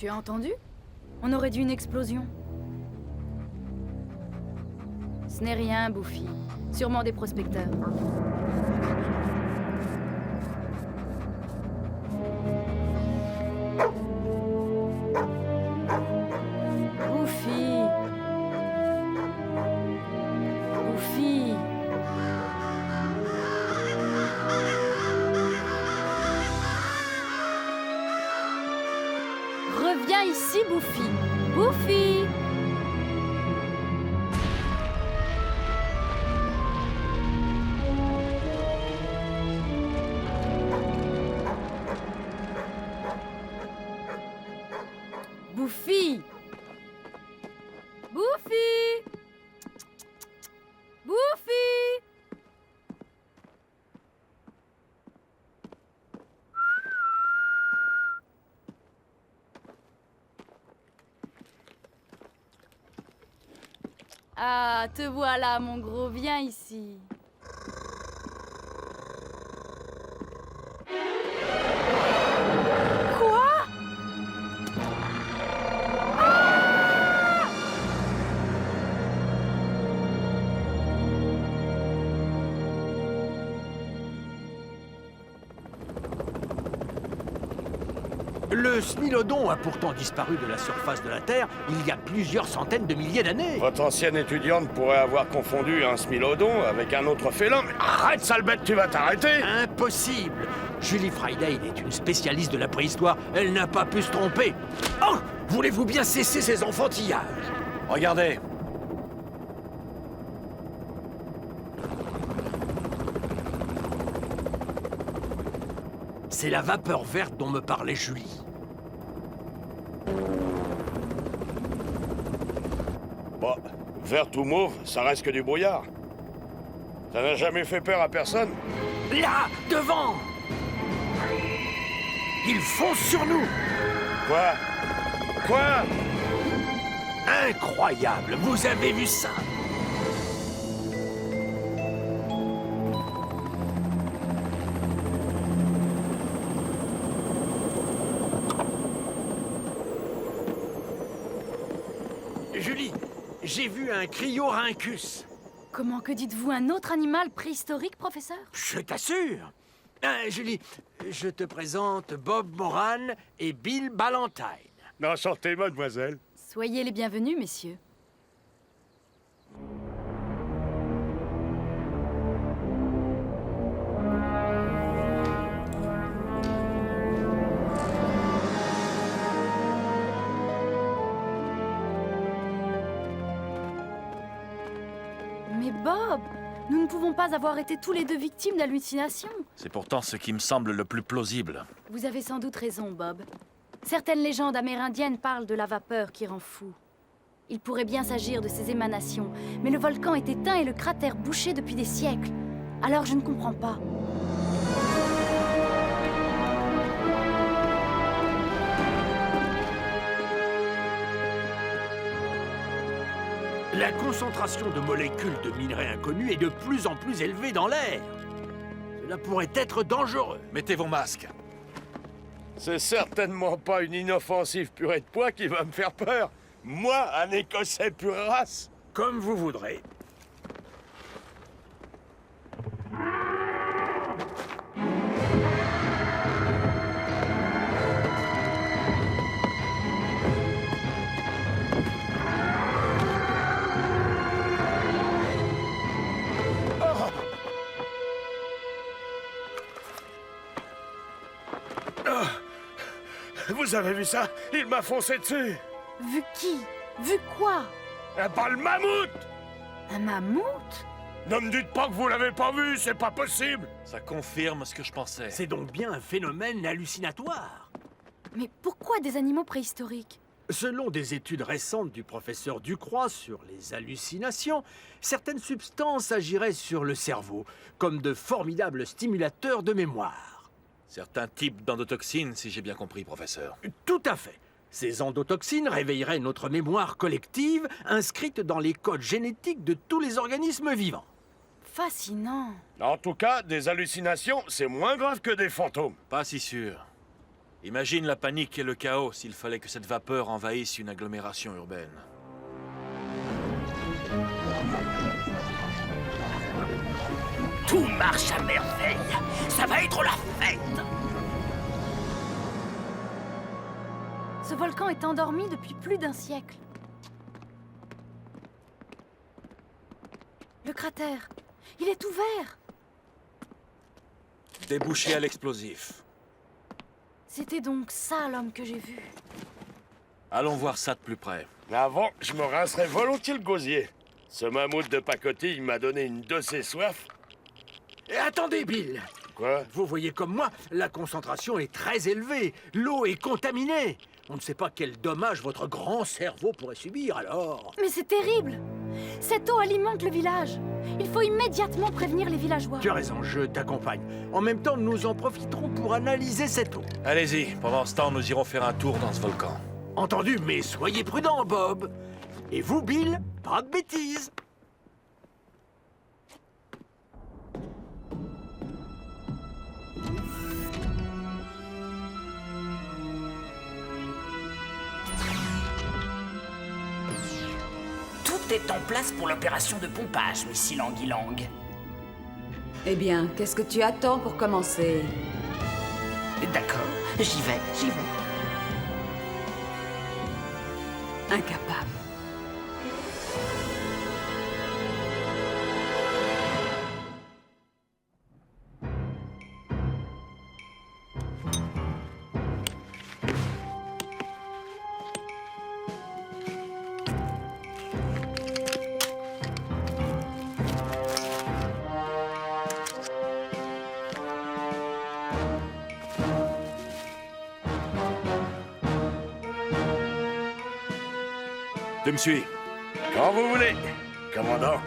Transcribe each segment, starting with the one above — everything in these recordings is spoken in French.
Tu as entendu? On aurait dit une explosion. Ce n'est rien, Buffy. Sûrement des prospecteurs. Buffy. Buffy. Reviens ici, Buffy. Buffy. Buffy. Buffy. Buffy. Ah, te voilà, mon gros, viens ici. Quoi? Le Smilodon a pourtant disparu de la surface de la Terre il y a plusieurs centaines de milliers d'années. Votre ancienne étudiante pourrait avoir confondu un Smilodon avec un autre félin. Mais arrête, sale bête, tu vas t'arrêter! Impossible! Julie Friday est une spécialiste de la préhistoire. Elle n'a pas pu se tromper. Oh! Voulez-vous bien cesser ces enfantillages? Regardez. C'est la vapeur verte dont me parlait Julie. Bon, verte ou mauve, ça reste que du brouillard. Ça n'a jamais fait peur à personne. Là, devant! Ils foncent sur nous! Quoi? Quoi? Incroyable! Vous avez vu ça? Julie, j'ai vu un Cryorhynchus. Comment que dites-vous un autre animal préhistorique, professeur? Je t'assure. Julie, je te présente Bob Moran et Bill Ballantine. Enchanté, mademoiselle. Soyez les bienvenus, messieurs. Mais Bob, nous ne pouvons pas avoir été tous les deux victimes d'hallucinations. C'est pourtant ce qui me semble le plus plausible. Vous avez sans doute raison, Bob. Certaines légendes amérindiennes parlent de la vapeur qui rend fou. Il pourrait bien s'agir de ces émanations, mais le volcan est éteint et le cratère bouché depuis des siècles. Alors je ne comprends pas. La concentration de molécules de minerais inconnus est de plus en plus élevée dans l'air. Cela pourrait être dangereux. Mettez vos masques. C'est certainement pas une inoffensive purée de pois qui va me faire peur. Moi, un Écossais pure race. Comme vous voudrez. Vous avez vu ça? Il m'a foncé dessus. Vu qui? Vu quoi? Un bal mammouth! Un mammouth? Ne me dites pas que vous l'avez pas vu, c'est pas possible. Ça confirme ce que je pensais. C'est donc bien un phénomène hallucinatoire. Mais pourquoi des animaux préhistoriques? Selon des études récentes du professeur Ducroix sur les hallucinations, certaines substances agiraient sur le cerveau, comme de formidables stimulateurs de mémoire. Certains types d'endotoxines, si j'ai bien compris, professeur. Tout à fait. Ces endotoxines réveilleraient notre mémoire collective, inscrite dans les codes génétiques de tous les organismes vivants. Fascinant. En tout cas, des hallucinations, c'est moins grave que des fantômes. Pas si sûr. Imagine la panique et le chaos s'il fallait que cette vapeur envahisse une agglomération urbaine. Tout marche à merveille. Ça va être la fête. Ce volcan est endormi depuis plus d'un siècle. Le cratère, il est ouvert. Débouché à l'explosif. C'était donc ça l'homme que j'ai vu. Allons voir ça de plus près. Avant, je me rincerais volontiers le gosier. Ce mammouth de pacotille m'a donné une de ses soifs. Et attendez, Bill. Quoi? Vous voyez comme moi, la concentration est très élevée. L'eau est contaminée. On ne sait pas quel dommage votre grand cerveau pourrait subir, alors... Mais c'est terrible! Cette eau alimente le village. Il faut immédiatement prévenir les villageois. Tu as raison, je t'accompagne. En même temps, nous en profiterons pour analyser cette eau. Allez-y, pendant ce temps, nous irons faire un tour dans ce volcan. Entendu, mais soyez prudent, Bob. Et vous, Bill, pas de bêtises. Tout est en place pour l'opération de pompage, Miss Ilang Ilang. Eh bien, qu'est-ce que tu attends pour commencer? D'accord, j'y vais. Incapable. Tu me suis? Quand vous voulez, commandant.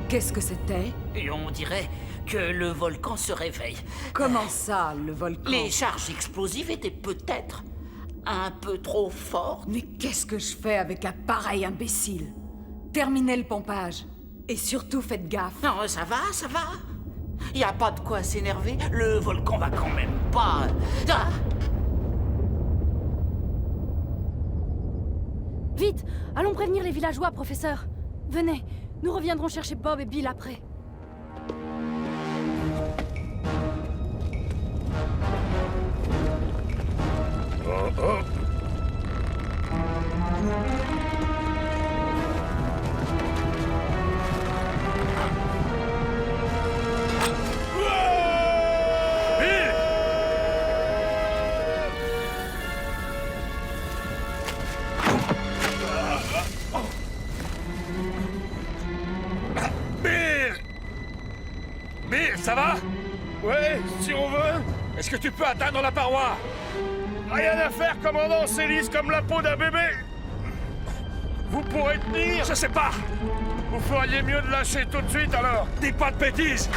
Qu'est-ce que c'était? Et on dirait que le volcan se réveille. Comment ça, le volcan? Les charges explosives étaient peut-être un peu trop fortes. Mais qu'est-ce que je fais avec un pareil imbécile? Terminez le pompage. Et surtout, faites gaffe. Non, ça va. Y a pas de quoi s'énerver. Le volcan va quand même pas... Ah! Vite, allons prévenir les villageois, professeur. Venez, nous reviendrons chercher Bob et Bill après. Oh. Bill, ça va? Ouais, si on veut. Est-ce que tu peux atteindre la paroi? Rien à faire, commandant, c'est lisse comme la peau d'un bébé. Vous pourrez tenir? Je sais pas! Vous feriez mieux de lâcher tout de suite, alors. Dis pas de bêtises!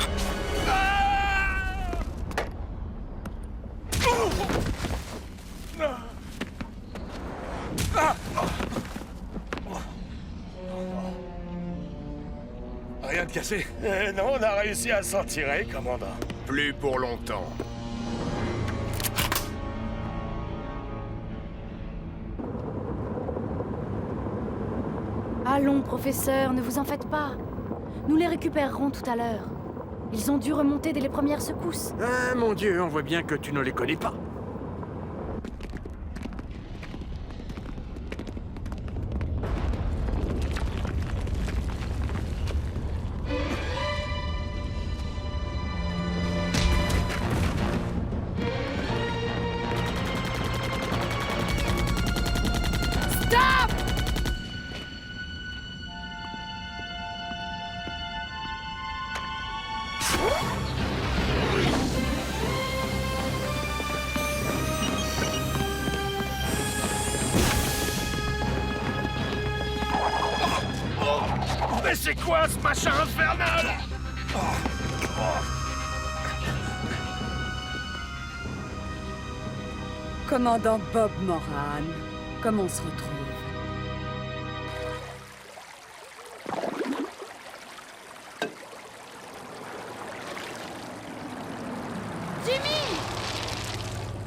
Rien de cassé? Non, on a réussi à s'en tirer, commandant. Plus pour longtemps. Allons, professeur, ne vous en faites pas. Nous les récupérerons tout à l'heure. Ils ont dû remonter dès les premières secousses. Ah, mon Dieu, on voit bien que tu ne les connais pas. Mais c'est quoi ce machin infernal? Commandant Bob Moran, comment on se retrouve? Jimmy!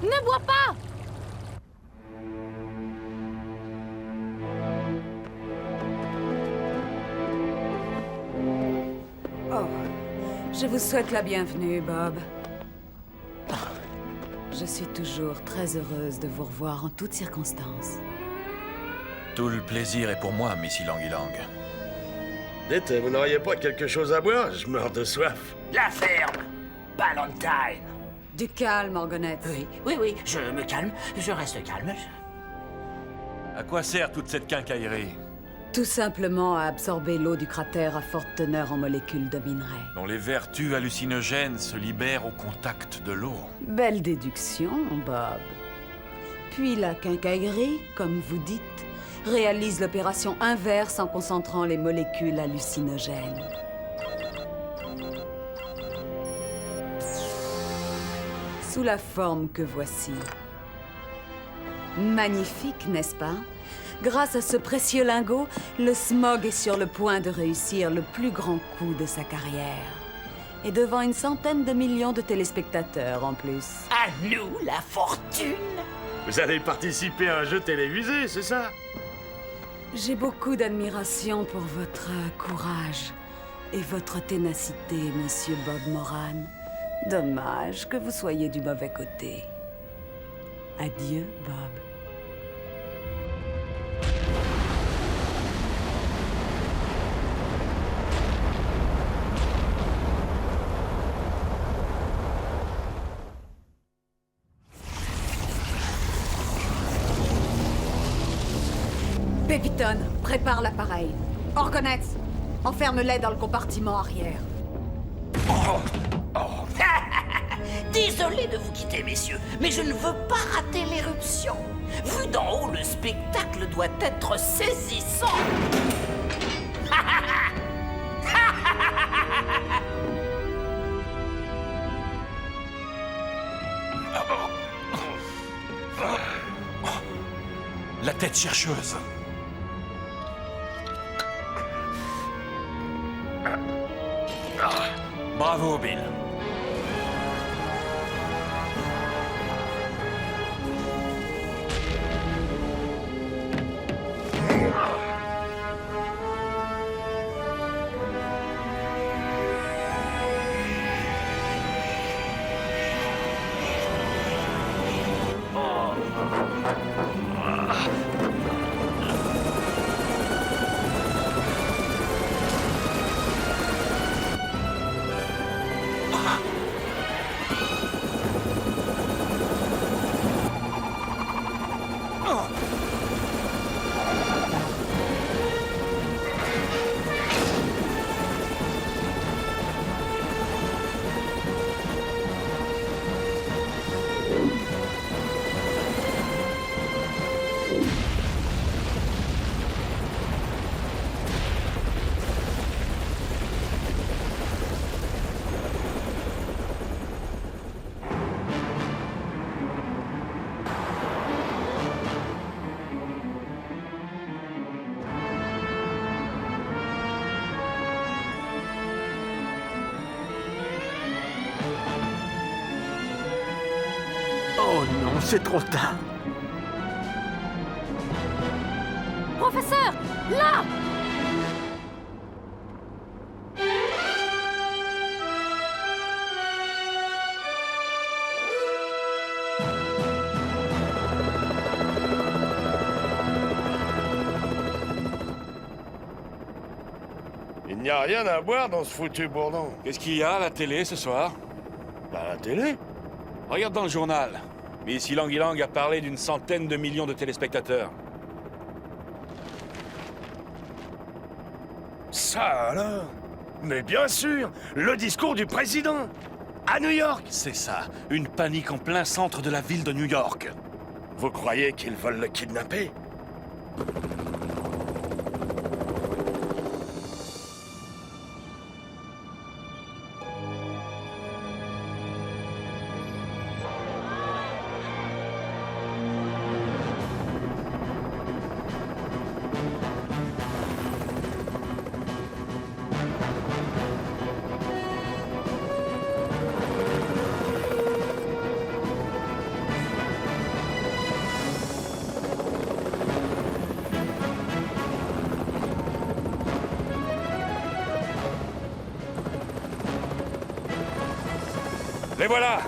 Ne bois pas! Oh, je vous souhaite la bienvenue, Bob. Je suis toujours très heureuse de vous revoir en toutes circonstances. Tout le plaisir est pour moi, Miss Ylang Ylang. Dites, vous n'auriez pas quelque chose à boire? Je meurs de soif. La ferme. Valentine. Du calme, Orgonette. Oui, je me calme. Je reste calme. À quoi sert toute cette quincaillerie? Tout simplement à absorber l'eau du cratère à forte teneur en molécules de minerais. Dont les vertus hallucinogènes se libèrent au contact de l'eau. Belle déduction, Bob. Puis la quincaillerie, comme vous dites, réalise l'opération inverse en concentrant les molécules hallucinogènes. Sous la forme que voici. Magnifique, n'est-ce pas? Grâce à ce précieux lingot, le Smog est sur le point de réussir le plus grand coup de sa carrière. Et devant une centaine de millions de téléspectateurs en plus. À nous, la fortune. Vous allez participer à un jeu télévisé, c'est ça? J'ai beaucoup d'admiration pour votre courage et votre ténacité, Monsieur Bob Moran. Dommage que vous soyez du mauvais côté. Adieu, Bob. Pépiton, prépare l'appareil. Orgonette, enferme-les dans le compartiment arrière. Désolé de vous quitter, messieurs, mais je ne veux pas rater l'éruption. Vu d'en haut, le spectacle doit être saisissant. La tête chercheuse. Bravo, Bill. Oh non, c'est trop tard. Professeur, là! Il n'y a rien à boire dans ce foutu bourdon. Qu'est-ce qu'il y a à la télé ce soir? À la télé? Regarde dans le journal. Miss Ylang Ylang a parlé d'une centaine de millions de téléspectateurs. Ça alors? Mais bien sûr, le discours du président à New York. C'est ça, une panique en plein centre de la ville de New York. Vous croyez qu'ils veulent le kidnapper? Les voilà!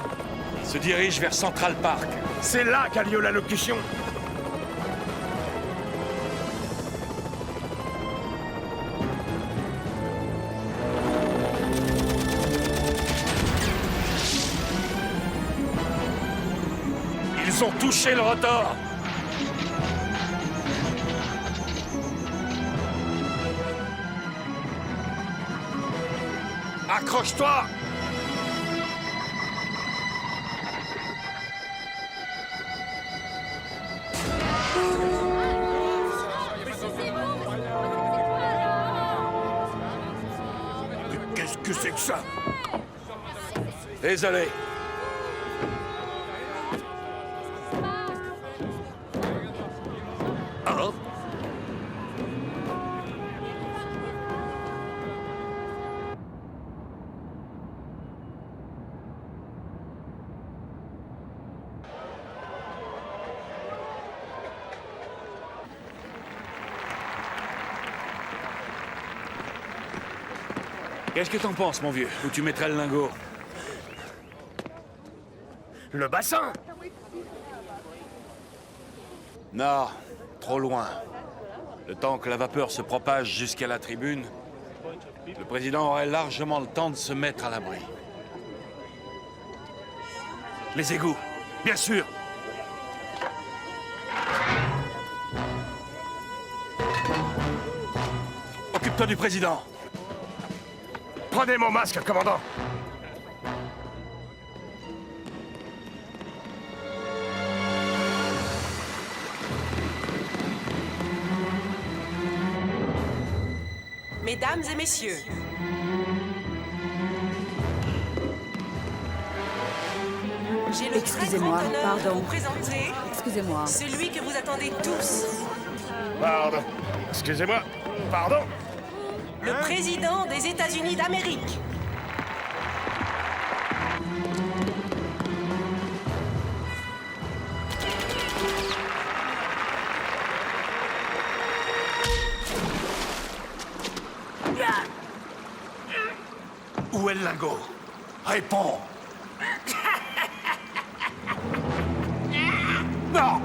Ils se dirigent vers Central Park. C'est là qu'a lieu l'allocution. Ils ont touché le rotor! Accroche-toi! Qu'est-ce que c'est que ça? Désolé. Hein? Qu'est-ce que t'en penses, mon vieux? Où tu mettrais le lingot? Le bassin? Non, trop loin. Le temps que la vapeur se propage jusqu'à la tribune, le président aurait largement le temps de se mettre à l'abri. Les égouts, bien sûr. Occupe-toi du président. Prenez mon masque, commandant. Mesdames et messieurs, j'ai le très Excusez-moi, grand honneur de pardon. vous présenter Excusez-moi. celui que vous attendez tous, Pardon. Excusez-moi. Pardon. le président des États-Unis d'Amérique. Où est le lingot? Réponds! Non!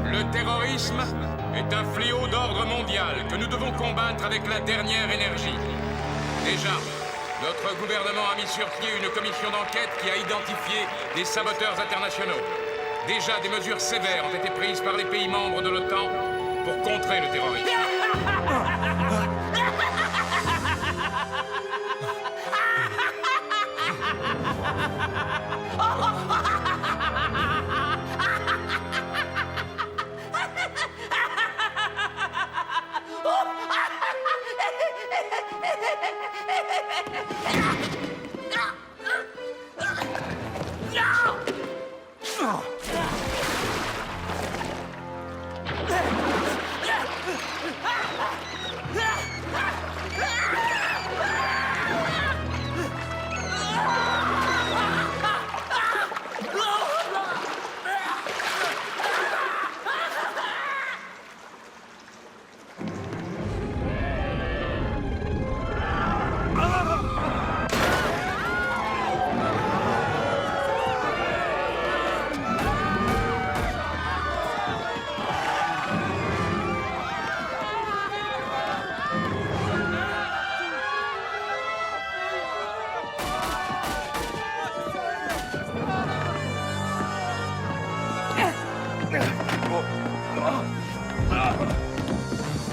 Le terrorisme est un fléau d'ordre mondial que nous devons combattre avec la dernière énergie. Déjà, notre gouvernement a mis sur pied une commission d'enquête qui a identifié des saboteurs internationaux. Déjà, des mesures sévères ont été prises par les pays membres de l'OTAN pour contrer le terrorisme.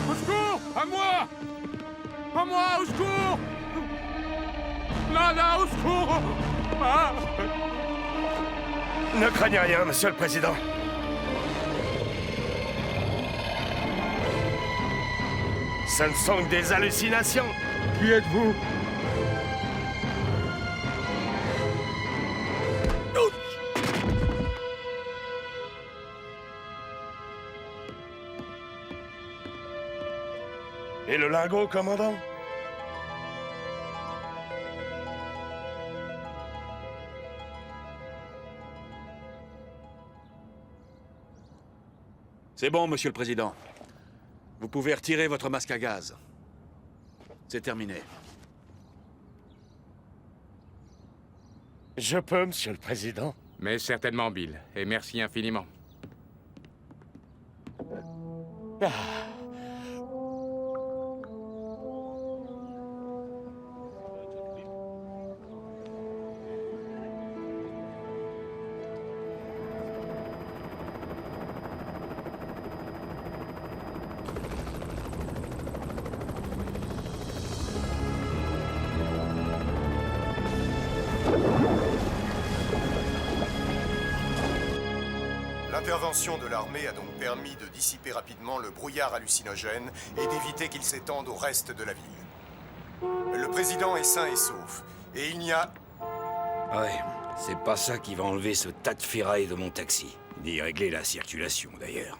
Au secours! À moi! À moi, au secours! Là, là, au secours! Ah! Ne craignez rien, monsieur le président. Ce ne sont que des hallucinations. Qui êtes-vous? Et le lingot, commandant? C'est bon, Monsieur le Président. Vous pouvez retirer votre masque à gaz. C'est terminé. Je peux, Monsieur le Président? Mais certainement, Bill. Et merci infiniment. L'intervention de l'armée a donc permis de dissiper rapidement le brouillard hallucinogène et d'éviter qu'il s'étende au reste de la ville. Le président est sain et sauf, et il n'y a... Ouais, c'est pas ça qui va enlever ce tas de ferraille de mon taxi, ni régler la circulation d'ailleurs.